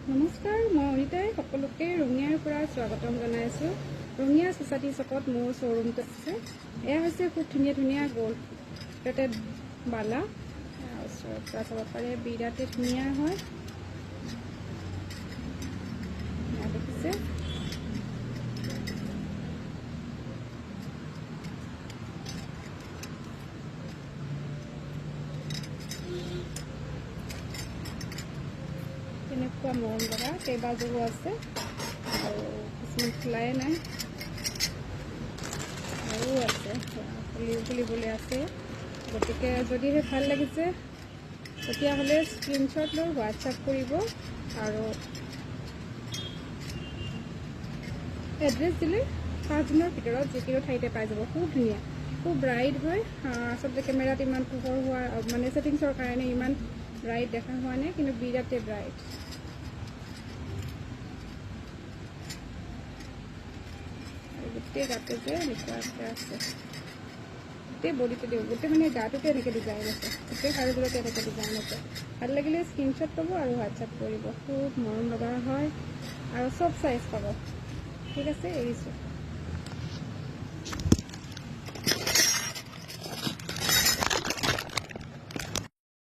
নমস্কাৰ, মই অনিতাই সকলোকে ৰঙিয়াৰ পৰা স্বাগতম জনাইছোঁ। ৰঙিয়া ছ'চাইটি চকত মোৰ শ্ব'ৰুমটো আছে। এয়া হৈছে খুব ধুনীয়া ধুনীয়া গ'ল্ড প্লেটেড বালা। ওচৰৰ পৰা চাব পাৰে, বিৰাটেই ধুনীয়া হয়। দেখিছে, তেনেকুৱা মৰম লগা কেইবাযোৰো আছে আৰু কিছুমান খোলাই নাই আৰু আছে, খুলিবলৈ আছে। গতিকে যদিহে ভাল লাগিছে তেতিয়াহ'লে স্ক্ৰীনশ্বট লৈ হোৱাটছআপ কৰিব আৰু এড্ৰেছ দিলে 5 দিনৰ ভিতৰত যিকোনো ঠাইতে পাই যাব। খুব ধুনীয়া, খুব ব্ৰাইট হয়। আচলতে কেমেৰাত ইমান পোহৰ হোৱা মানে ছেটিংছৰ কাৰণে ইমান ব্ৰাইট দেখা হোৱা নাই, কিন্তু বিৰাটেই ব্ৰাইট। গোটেই গাতে যে এনেকুৱা আছে, গোটেই বডিটো দিওঁ, গোটেই মানে গাটোতে এনেকৈ ডিজাইন আছে, গোটেই শাৰীবোৰতে এনেকৈ ডিজাইন আছে। ভাল লাগিলে স্ক্ৰীনশ্বট পাব আৰু হোৱাটছআপ কৰিব। খুব মৰম লগা হয় আৰু চব চাইজ পাব। ঠিক আছে, এৰিছোঁ।